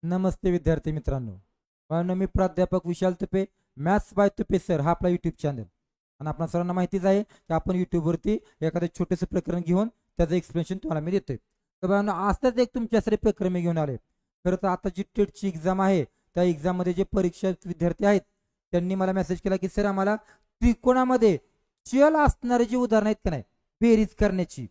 नमस्ते विद्यार्थी मित्रांनो. मी प्राध्यापक Vishal Tupe, maths by Tupe sir हा आपला युट्यूब चॅनल. आणि आपल्या सर्वांना माहितीच आहे की आपण युट्यूबवरती एखादं छोटेसे प्रकरण घेऊन त्याचं एक्सप्लेनेशन तुम्हाला मी देतोय. तर बाळांनो, असंच एक तुमच्यासाठी प्रकरण मी घेऊन आले. खरं तर आता जी टेटची एक्झाम आहे त्या एक्झाममध्ये जे परीक्षक विद्यार्थी आहेत त्यांनी मला मेसेज केला की सर आम्हाला त्रिकोणामध्ये चल असणारे जी उदाहरणं आहेत का नाही बेरीज करण्याची,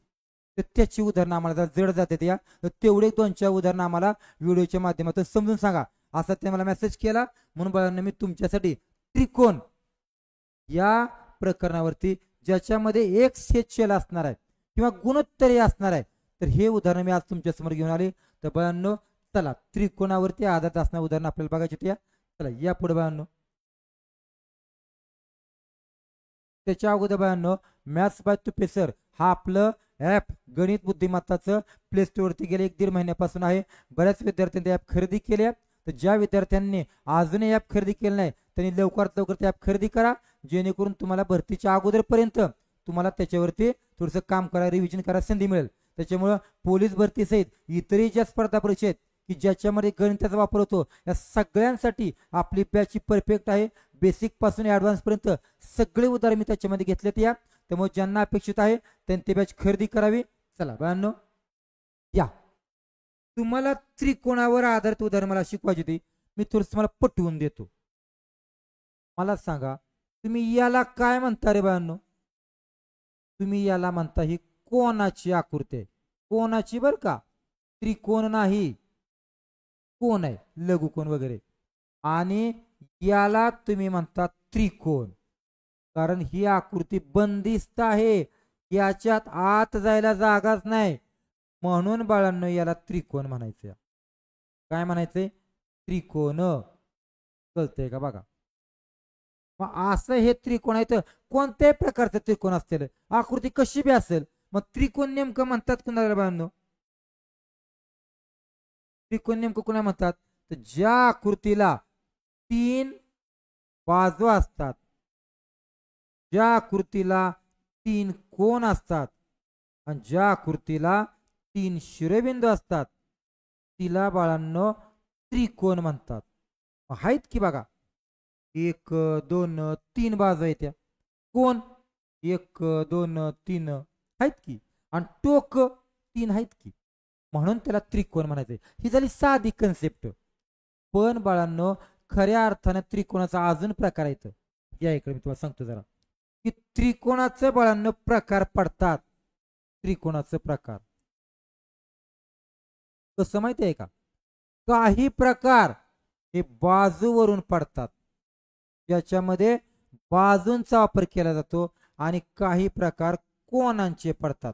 तर त्याची उदाहरणं आम्हाला जड जाते या, तर तेवढे 2-4 उदाहरणं आम्हाला व्हिडिओच्या माध्यमातून समजून सांगा असा ते मला मेसेज केला. म्हणून बाळांनो मी तुमच्यासाठी त्रिकोण या प्रकरणावरती ज्याच्यामध्ये एक छेद असणार आहे किंवा गुणोत्तरे असणार आहे, तर हे उदाहरण मी आज तुमच्या समोर घेऊन आले. तर बाळांनो चला त्रिकोणावरती आधारित असणारे उदाहरण आपल्याला बघायचे या. चला या पुढे बाळांनो. त्याच्या अगोदर बाळांनो, मॅथ्स बाय तुपे सर हा आपलं ॲप गणित बुद्धिमत्ताचं प्ले स्टोअरवरती गेले 1-1.5 महिन्यापासून आहे. बऱ्याच विद्यार्थ्यांनी ॲप खरेदी केल्या. तर ज्या विद्यार्थ्यांनी अजूनही ॲप खरेदी केलं नाही त्यांनी लवकरात लवकर ते ॲप खरेदी करा, जेणेकरून तुम्हाला भरतीच्या अगोदरपर्यंत तुम्हाला त्याच्यावरती थोडंसं काम करा, रिव्हिजन करा संधी मिळेल. त्याच्यामुळं पोलीस भरती सहित इतरही ज्या स्पर्धा परीक्षा आहेत की ज्याच्यामध्ये गणिताचा वापर होतो या सगळ्यांसाठी आपली बॅच परफेक्ट आहे. बेसिक पासून ॲडव्हान्स पर्यंत सगळे उदाहरण मी त्याच्यामध्ये घेतलेत या. त्यामुळे ज्यांना अपेक्षित आहे त्यांनी ते बॅच खरेदी करावी. चला बाळांनो या. तुम्हाला त्रिकोणावर आधारित उदाहरण मला शिकवायची होती, मी थोडस मला पटवून देतो. मला सांगा तुम्ही याला काय म्हणता रे बाळांनो? तुम्ही याला म्हणता ही कोणाची आकृती आहे, कोणाची बर का, त्रिकोण नाही, कोण आहे लघुकोण वगैरे. आणि याला तुम्ही म्हणता त्रिकोण, कारण ही आकृती बंदिस्त आहे, याच्यात आत जायला जागाच नाही. म्हणून बाळांनो याला त्रिकोण म्हणायचं. काय म्हणायचंय? त्रिकोण. कळतंय का बघा. मग असं हे त्रिकोण आहे तर कोणत्याही प्रकारचं त्रिकोण असतील, आकृती कशी बी असेल, मग त्रिकोण नेमकं म्हणतात कुणाला बाळांनो? त्रिकोण नेमकं कुणा म्हणतात? तर ज्या आकृतीला 3 बाजू असतात, ज्या आकृतीला 3 कोण असतात आणि ज्या आकृतीला 3 शिरोबिंदू असतात तिला बाळांनो त्रिकोण म्हणतात. आहेत की बघा, 1 2 3 बाजू आहेत त्या कोण, 1 2 3 आहेत की, आणि टोक 3 आहेत की, म्हणून त्याला त्रिकोण म्हणायचंय. ही झाली साधी कन्सेप्ट. पण बाळांनो खऱ्या अर्थाने त्रिकोणाचा अजून प्रकार आहेत. या इकडे मी तुम्हाला सांगतो जरा की त्रिकोणाचे बाळांनो प्रकार पडतात. त्रिकोणाचे प्रकार कसं माहिती आहे का? काही प्रकार हे बाजूवरून पडतात, ज्याच्यामध्ये बाजूंचा वापर केला जातो, आणि काही प्रकार कोणांचे पडतात,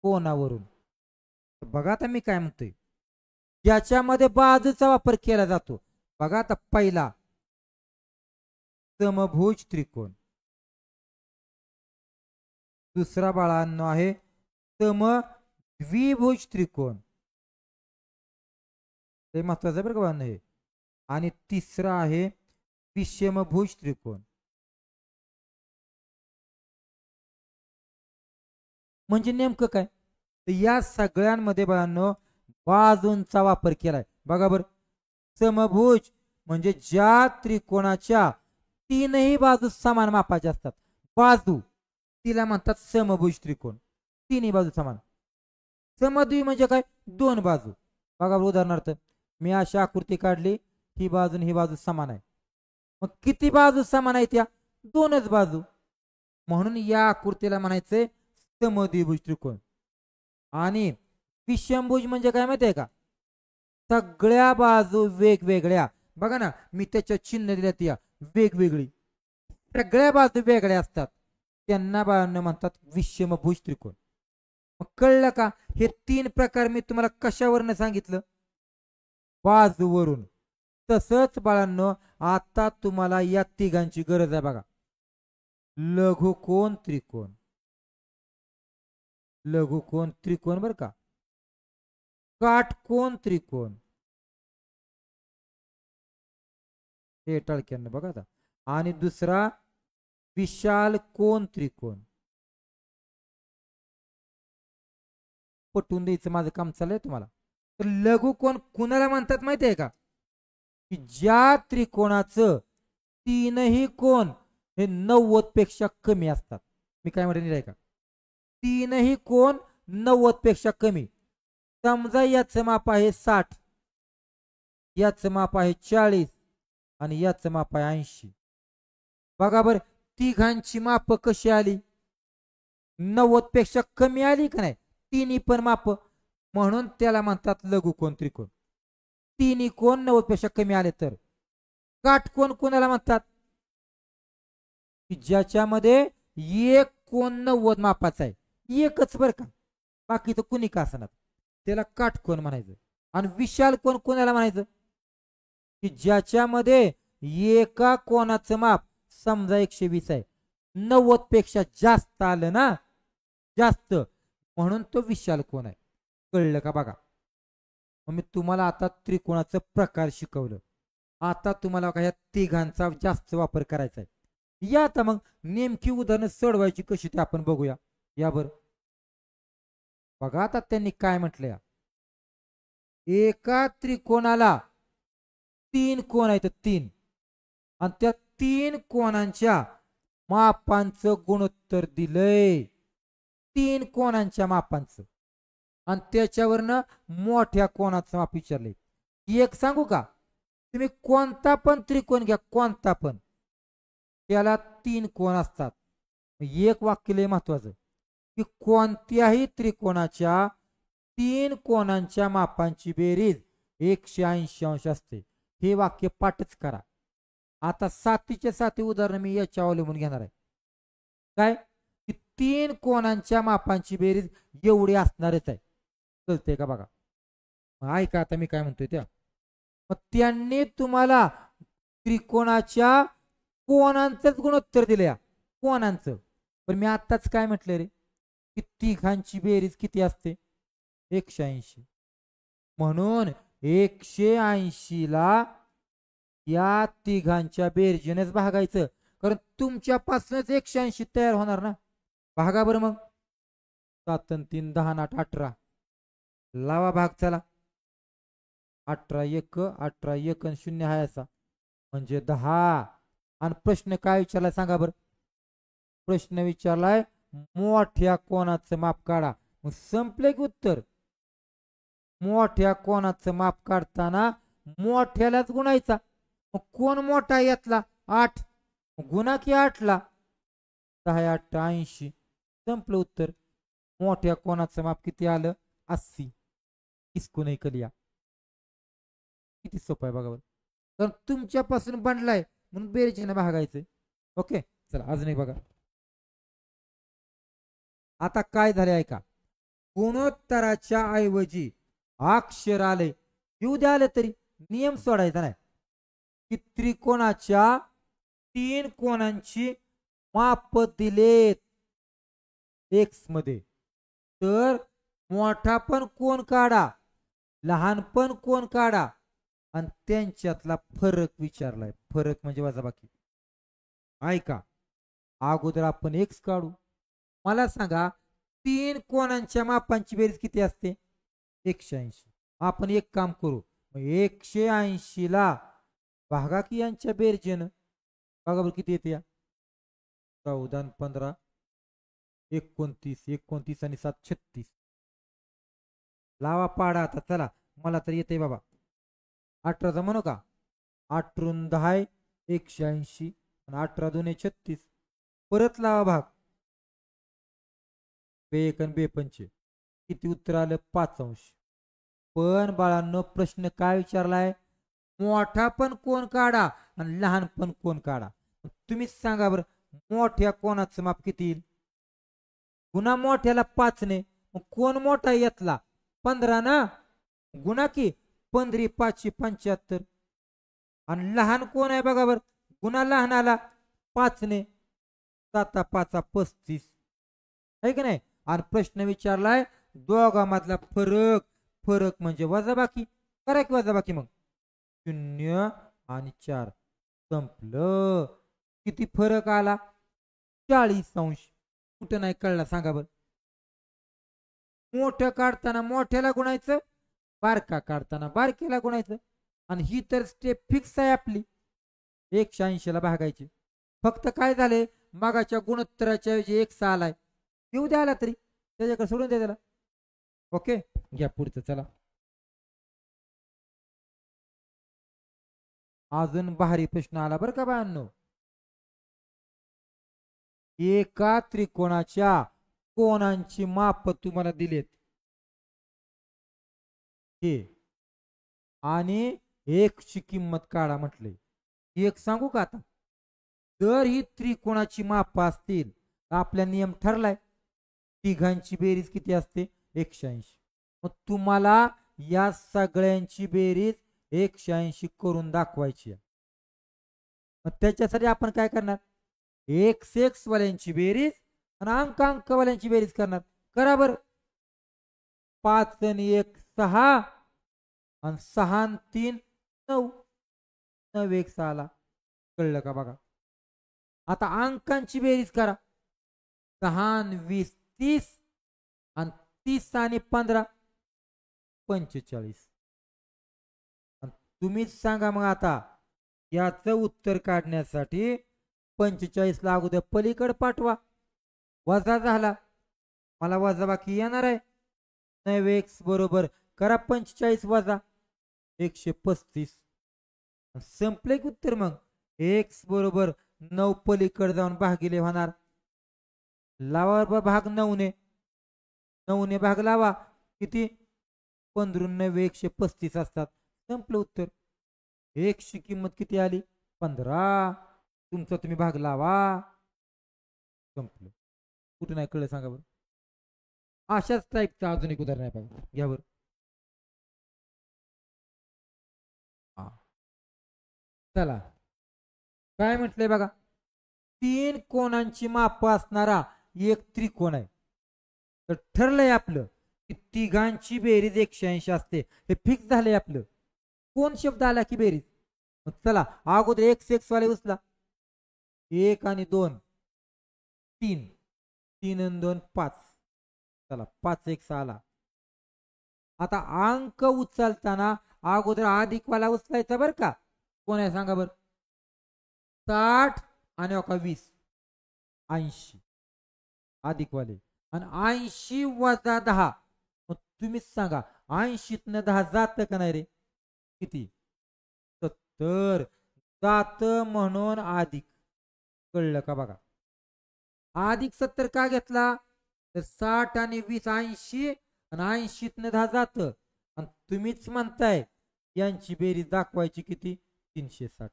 कोणावरून. बघा आता मी काय म्हणतोय, ज्याच्यामध्ये बाजूचा वापर केला जातो. बघा आता पहिला समभुज त्रिकोण, दुसरा बाळांनो आहे समद्विभुज त्रिकोण, हे महत्वाचं बरं का बाळांनो हे. आणि तिसरा आहे विषमभुज त्रिकोण. म्हणजे नेमकं काय, तर या सगळ्यांमध्ये बाळांनो बाजूंचा वापर केलाय. बघा बर, समभुज म्हणजे ज्या त्रिकोणाच्या 3ही बाजू समान मापाच्या असतात, बाजू तिला म्हणतात समभुज त्रिकोण, 3ही बाजू समान. समद्वी म्हणजे काय, 2 बाजू. बघा उदाहरणार्थ मी अशी आकृती काढली, ही बाजू ही बाजू समान आहे, मग किती बाजू समान आहेत? या 2च बाजू. म्हणून या आकृतीला म्हणायचंय समद्विभुज त्रिकोण. आणि विषमभुज म्हणजे काय माहिती आहे का, सगळ्या बाजू वेगवेगळ्या. बघा ना मी त्याच्या चिन्ह दिल्यात या वेगवेगळी, सगळ्या बाजू वेगळ्या असतात, त्यांना बाळांना म्हणतात विषमभुज त्रिकोण. मग कळलं का? हे 3 प्रकार मी तुम्हाला कशावरनं सांगितलं, बाजूवरून. तसंच बाळांनो आता तुम्हाला या तिघांची गरज आहे. बघा, लघुकोण त्रिकोण, लघुकोण त्रिकोण बर का, काटकोण त्रिकोण, हे टळक्यानं बघा आता, आणि दुसरा विशाल कोण त्रिकोण. पटवून द्यायचं माझं काम चाललंय तुम्हाला. तर लघुकोण कुणाला म्हणतात माहिती आहे का? की ज्या त्रिकोणाचं तीनही कोण हे 90 पेक्षा कमी असतात. मी काय म्हणते आहे का, तीनही कोण 90 पेक्षा कमी. समजा याचं माप आहे 60, याचं माप आहे 40 आणि याचं माप आहे 80. बघा बर तिघांची माप कशी आली, 90 पेक्षा कमी आली का नाही, तिन्ही पण माप. म्हणून त्याला म्हणतात लघुकोन त्रिकोण. तिन्ही कोण 90 पेक्षा कमी आले तर. काटकोन कोणाला म्हणतात, की ज्याच्यामध्ये एक कोण 90 मापाचा आहे, एकच बर का, बाकी तर कुणी का असणार, त्याला काटकोन म्हणायचं. आणि विशाल कोण कोणाला म्हणायचं, की ज्याच्यामध्ये एका कोणाचं माप समजा 120 आहे, 90 पेक्षा जास्त आलं ना, जास्त, म्हणून तो विशाल कोण आहे. कळलं का बघा. मी तुम्हाला आता त्रिकोणाचं प्रकार शिकवलं. आता तुम्हाला का ह्या तिघांचा जास्त वापर करायचा आहे. या आता मग नेमकी उदाहरणं सोडवायची कशी ते आपण बघूया. या बर बघा आता त्यांनी काय म्हटलंय, एका त्रिकोणाला 3 कोण आहेत, 3, आणि त्या 3 कोणांच्या मापांचं गुणोत्तर दिलंय, 3 कोणांच्या मापांचं, आणि त्याच्यावरनं मोठ्या कोणाचं माप विचारले. एक सांगू का, तुम्ही कोणता पण त्रिकोण घ्या, कोणता पण, त्याला 3 कोण असतात. एक वाक्य लय महत्वाचं, की कोणत्याही त्रिकोणाच्या 3 कोणांच्या मापांची बेरीज 180 अंश असते. हे वाक्य पाठच करा. आता 7च्या 7 उदाहरण मी याच्या अवलंबून घेणार आहे. काय, की 3 कोणांच्या मापांची बेरीज एवढी असणारच आहे. कळतंय का बघा. ऐका आता मी काय म्हणतोय त्या. मग त्यांनी तुम्हाला त्रिकोणाच्या कोणांचंच गुणोत्तर दिले, कोणांचं. पण मी आताच काय म्हटलं रे, की तिघांची बेरीज किती असते, 180. म्हणून 180 ला या तिघांच्या बेरजेनेच भागायचं, कारण तुमच्यापासूनच 180 तयार होणार ना. भागा बरं मग. 7 आणि 3 10 आणि 8 18. लावा भाग चला. 18 1 18 1 आणि 0 आहे असा म्हणजे 10. आणि प्रश्न काय विचारलाय सांगा बरं. प्रश्न विचारलाय मोठ्या कोणाचं माप काढा. मग संपले की उत्तर. मोठ्या कोणाचं माप काढताना मोठ्यालाच गुणायचा. मग कोण मोठा यातला 8, गुणा की 8 ला. 10 8 80. संपलं उत्तर. मोठ्या कोणाचं माप किती आलं, 80. इसको नाही कलिया. किती सोपं आहे बघा बरं. तर तुमच्यापासून बनलाय म्हणून बेरजेने भागायचं. ओके चला अजून एक बघा. आता काय झाले ऐका, गुणोत्तराच्या ऐवजी अक्षर आले, येऊ द्या आले तरी नियम सोडायचा नाही, की त्रिकोणाच्या 3 कोणांची माप दिलेत एक्स मध्ये, तर मोठा पण कोण काढा, लहान पण कोण काढा, आणि त्यांच्यातला फरक विचारलाय. फरक म्हणजे वजाबाकी. ऐका अगोदर आपण एक्स काढू. मला सांगा 3 कोणांच्या मापांची बेरीज किती असते, 180. आपण एक काम करू, 180 ला भागा की यांच्या बेरजेनं. बघा बरं किती येते, 14 15 29 29 आणि 7 36. लावा पाडा आता चला. मला तर येते बाबा 18चा म्हणू का, 8 10 180 आणि 18 2 36. परत लावा भाग, 1 आणि 2 पंचे किती उत्तर आलं, 5 अंश. पण बाळांनो प्रश्न काय विचारलाय, मोठा पण कोण काढा आणि लहान पण कोण काढा. तुम्ही सांगा बरं मोठ्या कोणाचं माप किती येईल, गुणा मोठ्याला 5 ने, मग कोण मोठा येतला 15 ना, गुणा की 15 5 75. आणि लहान कोण आहे बघा बरं, गुणा लहानाला 5 ने, 7 5 35 आहे की नाही. आणि प्रश्न विचारलाय दोघांमधला फरक. फरक म्हणजे वजाबाकी. करा की वजाबाकी. मग 0 आणि 4. संपलं. किती फरक आला, 40 अंश. कुठं नाही कळला सांगा बरं. मोठं काढताना मोठ्याला गुणायचं, बारका काढताना बारक्याला गुणायचं. आणि ही तर स्टेप फिक्स आहे आपली 180 ला भागायची. फक्त काय झाले मागाच्या गुणोत्तराच्या ऐवजी 1 आलाय येऊ द्या आला तरी त्याच्याकडे सोडून द्या त्याला. ओके घ्या पुढचं चला. अजून भारी प्रश्न आला बरं का बाळांनो. एका त्रिकोणाच्या कोणांची माप तुम्हाला दिलेत हे आणि एकची किंमत काढा म्हटले. एक सांगू का आता. जर ही त्रिकोणाची माप असतील तर आपला नियम ठरलाय तिघांची बेरीज किती असते 180. मग तुम्हाला या सगळ्यांची बेरीज 180 करून दाखवायची आहे. मग त्याच्यासाठी आपण काय करणार एक्स वाल्यांची बेरीज आणि अंक वाल्यांची बेरीज करणार. करा बर 5 आणि 1 6 आणि 6 आणि 3 9 9 1 6 कळलं का बघा. आता अंकांची बेरीज करा 6 आणि 20 30 आणि 30 आणि 15 45. तुम्हीच सांगा मग आता याचं उत्तर काढण्यासाठी 45 ला अगोदर पलीकडे पाठवा वजा झाला मला वजा बाकी येणार आहे 9x बरोबर करा 45 वजा 135 संपले की उत्तर. मग x बरोबर 9 पलीकडे जाऊन भागिले होणार लावा भाग 9 ने 9 ने भाग लावा किती 15 135 असतात. संपलं उत्तर. x ची किंमत किती आली 15. तुमचा तुम्ही भाग लावा संपलं. कुठे नाही कळलं सांगा बरं. अशाच टाईपचं अजून एक उदाहरण आहे बघा घ्या बरं. चला काय म्हटलंय बघा 3 कोणांची माप असणारा एक त्रिकोण आहे. तर ठरलंय आपलं की तिघांची बेरीज 180 असते. हे फिक्स झालंय आपलं. कोण शब्द आला की बेरीज. चला अगोदर x वाले उचला 1 आणि 2 3 3 आणि 2 5 चला 5 1 आला. आता अंक उचलताना अगोदर अधिक वाला उचलायचा बर का. कोण आहे सांगा बर 60 आणि 20 80 अधिक वाले आणि 80 वजा 10. मग तुम्हीच सांगा 80 10 जात का नाही रे किती 70 जात म्हणून अधिक. कळलं का बघा. अधिक 70 का घेतला तर 60 आणि 20 80 आणि 80 10 जात आणि तुम्हीच म्हणताय यांची बेरीज दाखवायची किती 360.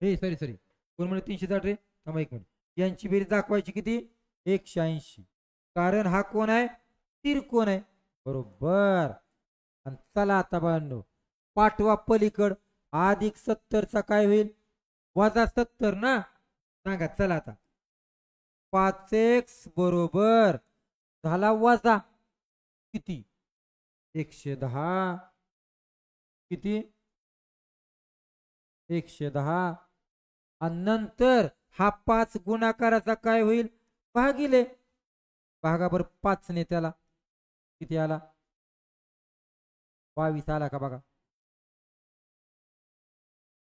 हे सॉरी कोण म्हणे 360 रे थांबा एक मिनिट. यांची बेरीज दाखवायची किती 180 कारण हा कोण आहे त्रिकोण आहे बरोबर. आणि चला आता बाळांनो पाठवा पलीकड अधिक 70 चा काय होईल वजा 70 ना सांगा. चला आता 5x बरोबर झाला वजा किती 110 किती 110 आणि नंतर हा 5 गुणाकाराचा काय होईल भागिले भागाबर 5 ने त्याला किती आला 22 आला का बघा.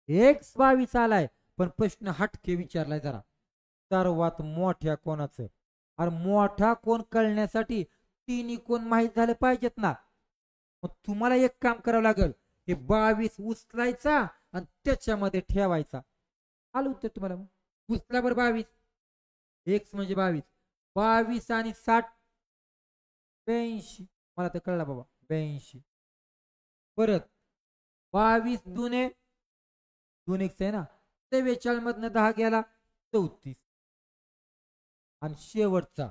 x 22 आलाय पण प्रश्न हटके विचारलाय जरा सर्वात मोठ्या कोणाचं. अरे मोठा कोण कळण्यासाठी तिन्ही कोण माहीत झाले पाहिजेत ना. मग तुम्हाला एक काम करावं लागेल हे 22 उचलायचा आणि त्याच्यामध्ये ठेवायचा. आलं उत्तर तुम्हाला. उचला बरं 22 x म्हणजे 22 22 आणि 60 82 मला तर कळला बाबा 82. परत 22 दुने 2x आहे ना 44 मधनं 10 गेला 34 आणि शेवटचा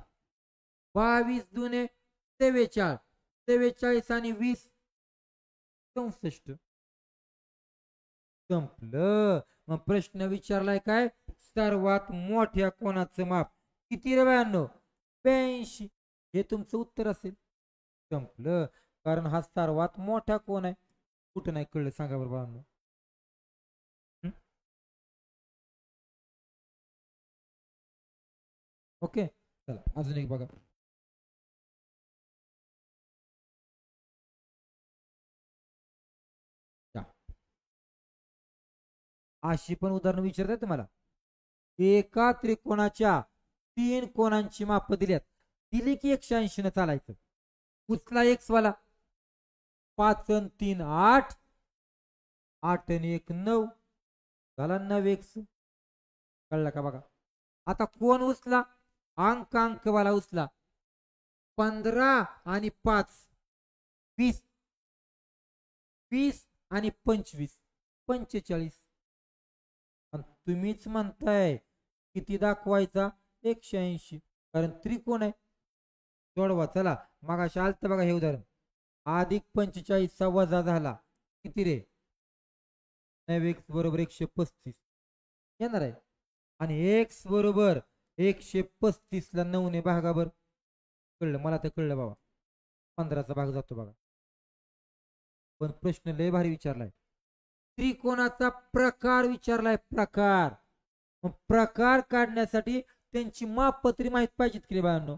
22 दुने 43 43 आणि 20 64. संपलं. मग प्रश्न विचारलाय काय सर्वात मोठ्या कोणाचं माप किती रे बायांनो 82. हे तुमचं उत्तर असेल. संपलं कारण हा सर्वात मोठा कोण आहे कुठं नाही कळलं सांगा बरं बाळांनो. ओके चला अजून एक बघा. अशी पण उदाहरण विचारतात तुम्हाला. एका त्रिकोणाच्या 3 कोणांची माप दिल्यात, दिली की 180 न चालायचं. उचला एक्स वाला, 5 आणि 3 8, 8 आणि 1 9 झाला 9x. कळलं का बघा. आता कोण उचला, अंकवाला उचला. 15 आणि 5 20, 20 आणि 25 45. तुम्हीच म्हणताय किती दाखवायचा, 180, कारण त्रिकोण आहे. सोडवा चला. मग आलत बघा हे उदाहरण, अधिक 45 वजा झाला किती रे, 9x बरोबर 135 येणार आहे. आणि x बरोबर 135 ला 9 ने भागाबर. कळलं मला, तर कळलं बाबा. 15चा भाग जातो बघा. पण प्रश्न लय भारी विचारलाय. त्रिकोणाचा प्रकार विचारलाय, प्रकार. मग प्रकार काढण्यासाठी त्यांची मापपत्री माहित पाहिजेत की बाळांनो.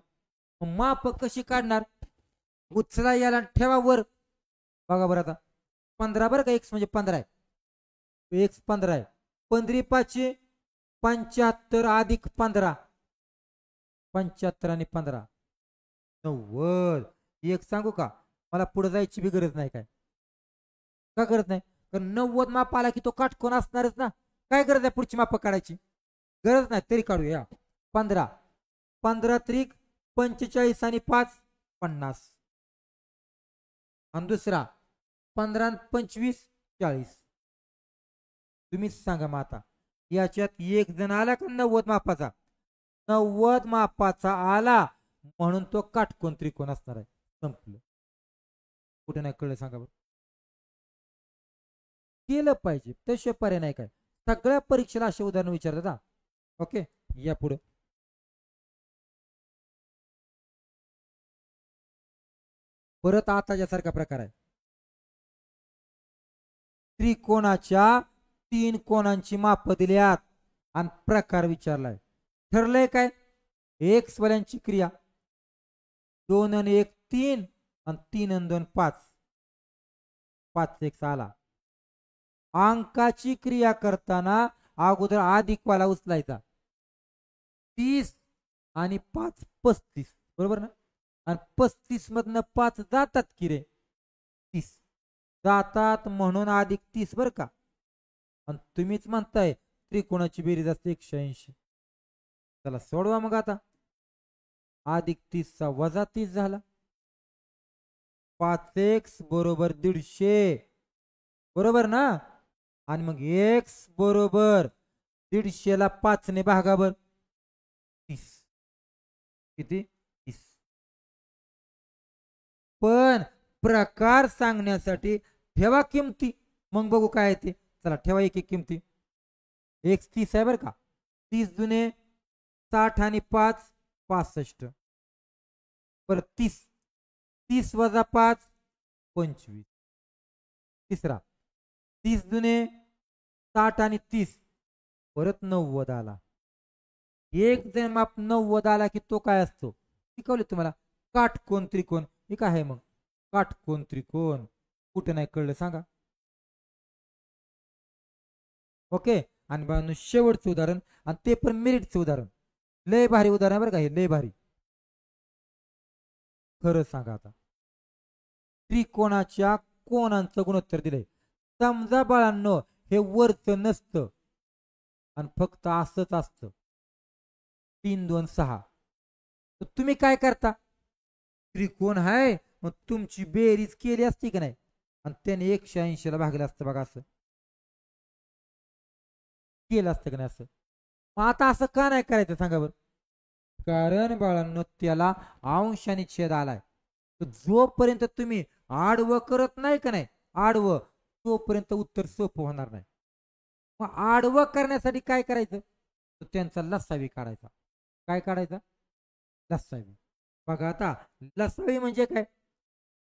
माप कशी काढणार, उचला याला ठेवा वर. बघा बरं आता 15 बरं का, एक्स म्हणजे 15 आहे, एक्स 15 आहे. 15 5 75 अधिक 15, 75 आणि 15 90. एक सांगू का, मला पुढे जायची बी गरज नाही. काय का गरज नाही, कारण 90 माप आला की तो काटकोन असणारच ना. काय गरज आहे पुढची माप काढायची, गरज नाही. तरी काढूया. 15 15 त्रिक 45 आणि 5 50. आणि दुसरा 15 25 40. तुम्हीच सांगा मग आता, याच्यात एक जण आला का 90 मापाचा, 90 मापाचा आला म्हणून तो काटकोन त्रिकोण असणार आहे. संपलं. कुठे नाही कळलं सांगा बरं. केलं पाहिजे, तसे पर्याय नाही. काय सगळ्या परीक्षेला असे उदाहरण विचारतात. ओके, या पुढे. परत आताच्या सारखा प्रकार आहे. त्रिकोणाच्या 3 कोणांची माप दिल्यात आणि प्रकार विचारलाय. ठरलंय काय, एक्स वाल्यांची क्रिया 2 आणि 1 3 आणि 3 आणि 2 5, 5 1 आला. अंकाची क्रिया करताना अगोदर अधिकवाला उचलायचा. 30 आणि 5 35, बरोबर ना. आणि 35 मधनं 5 जातात की रे, 30 जातात म्हणून अधिक 30 बर का. आणि तुम्हीच म्हणताय त्रिकोणाची बेरीज असते 180. चला सोडवा मग आता. अधिक 30 चा वजा 30 झाला. 5x बरोबर 150, बरोबर ना. आणि मग x बरोबर 150 ला 5 ने भागाबर 30. किती, 30. पण प्रकार सांगण्यासाठी ठेवा किमती, मग बघू काय ते. चला ठेवा एक एक किमती. x 30 आहे बरं का. 30 दुने 60 आणि 5 65. परत 30, 30 वजा 5 25. तिसरा 30 दुने 60 आणि 30, परत 90 आला. एक जण माप 90 आला की तो काय असतो शिकवले तुम्हाला, काटकोन त्रिकोण. हे काय आहे मग, काटकोन त्रिकोण. कुठे नाही कळलं सांगा. ओके. आणि बाळांनो शेवटचं उदाहरण, आणि ते पण मेरिटचं उदाहरण. लय भारी उदाहरण बरं का हे, लय भारी. खरं सांगा आता, त्रिकोणाच्या कोणांचं गुणोत्तर दिलंय. समजा बाळांनो हे वरचं नसतं आणि फक्त असंच असतं 3 2 6, तर तुम्ही काय करता, त्रिकोण आहे मग तुमची बेरीज केली असती की नाही, आणि त्याने 180 ला भागलं असतं बघा. असं केलं असतं की नाही असं. मग आता असं का नाही करायचं सांगा बरं. कारण बाळांनो त्याला अंशाने छेद आलाय. जोपर्यंत तुम्ही आडवं करत नाही का नाही, आडवं, तोपर्यंत उत्तर सोपं होणार नाही. मग आडवं करण्यासाठी काय करायचं, तर त्यांचा लसावी काढायचा. काय काढायचा, लसावी. बघा आता लसावी म्हणजे काय,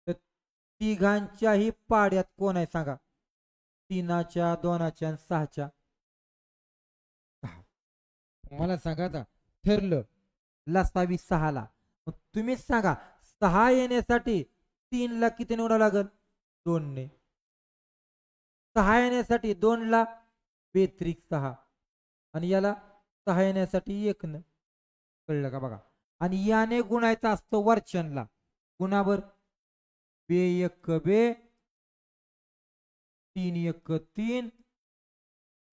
तर तिघांच्याही पाड्यात कोण आहे सांगा, 3च्या 2च्या 6च्या. मला सांगा आता, ठरलं लसावी 6 ला. मग तुम्हीच सांगा 6 येण्यासाठी 3 ला किती निवडावं लागेल, 2 ने. 6 येण्यासाठी 2 ला बेत्रिक 6 आणि याला 6 येण्यासाठी 1 न, कळलं का बघा. आणि याने गुणायचा असतो वरच्यांना, गुणावर बे 1 बे 3 1 3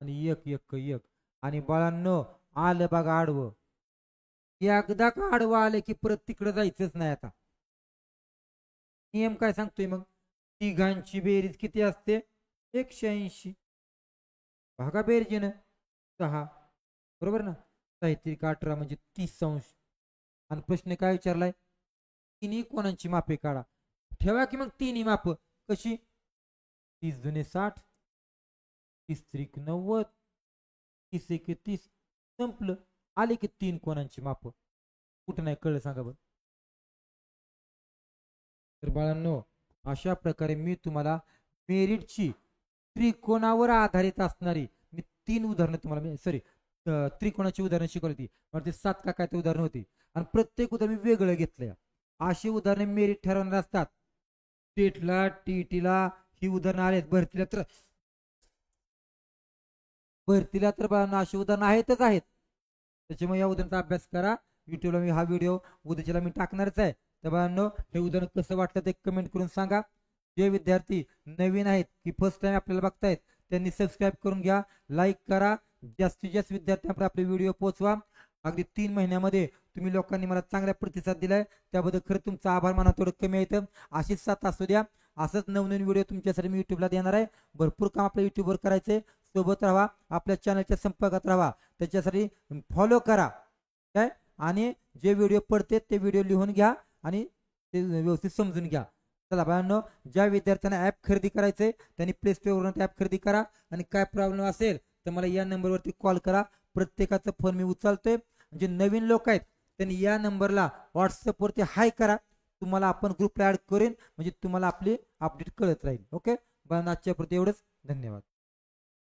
आणि 1 1 1. आणि बाळांनो आलं बघा आडवं. एकदा का आडवं आलं की परत तिकडे जायचंच नाही. आता नियम काय सांगतोय मग, तिघांची बेरीज किती असते 180 भागा बेरजेनं 6, बरोबर ना. साहित्रिक 18 म्हणजे 30 अंश. आणि प्रश्न काय विचारलाय, तिन्ही कोणाची मापे काढा. ठेवा की मग तिन्ही माप कशी, 30 जुने 60, 30 त्रिक 90, 30 एक 30, संपलं. आले की 3 कोणांची माप. कुठं नाही कळलं सांगा बरं. तर बाळांनो अशा प्रकारे मी तुम्हाला मेरिटची त्रिकोणावर आधारित असणारी मी 3 उदाहरणं तुम्हाला, सॉरी त्रिकोणाची उदाहरणं शिकवली होती. ते 7 का काय ते उदाहरणं होती आणि प्रत्येक उदाहरण मी वेगळं घेतलंय. अशी उदाहरणे मेरिट ठरवणार असतात. टेटला टीटीला ही उदाहरणं आहेत, भरतीला तर बाळांनो अशी उदाहरणं आहेतच आहेत. त्याच्यामुळे या उदाहरणाचा अभ्यास करा. युट्यूबला मी हा व्हिडिओ उद्याच्याला मी टाकणारच आहे. तर बाळांनो हे उदाहरण कसं वाटलं ते कमेंट करून सांगा. जे विद्यार्थी नवीन आहेत की फर्स्ट टाइम आपल्याला बघतायत त्यांनी सबस्क्राईब करून घ्या, लाईक करा, जास्तीत जास्त विद्यार्थ्यांपर्यंत आपले व्हिडिओ पोहोचवा. अगदी 3 महिन्यामध्ये तुम्ही लोकांनी मला चांगला प्रतिसाद दिलाय त्याबद्दल खरं तुमचा आभार माना, थोडं कमी येतं. अशीच साथ असू द्या. असंच नवनवीन व्हिडिओ तुमच्यासाठी मी युट्यूबला देणार आहे. भरपूर काम आपल्या युट्यूबवर करायचंय. सोबत राहा, आपल्या चॅनलच्या संपर्कात राहा, त्याच्यासाठी फॉलो करा काय. आणि जे व्हिडिओ पडते ते व्हिडिओ लिहून घ्या आणि ते व्यवस्थित समजून घ्या. चला बाळांनो, ज्या विद्यार्थ्यांना ॲप खरेदी करायचंय त्यांनी प्ले स्टोअरवरून ॲप खरेदी करा. आणि काय प्रॉब्लेम असेल तर मला या नंबरवरती कॉल करा. प्रत्येकाचा फोन मी उचलतोय. जे नवीन लोक आहेत त्यांनी या नंबरला व्हॉट्सअपवरती हाय करा. तुम्हाला आपण ग्रुपला ऍड करेन म्हणजे तुम्हाला आपली अपडेट कळत राहील. ओके बाळांनो, आजच्या प्रती एवढंच. धन्यवाद.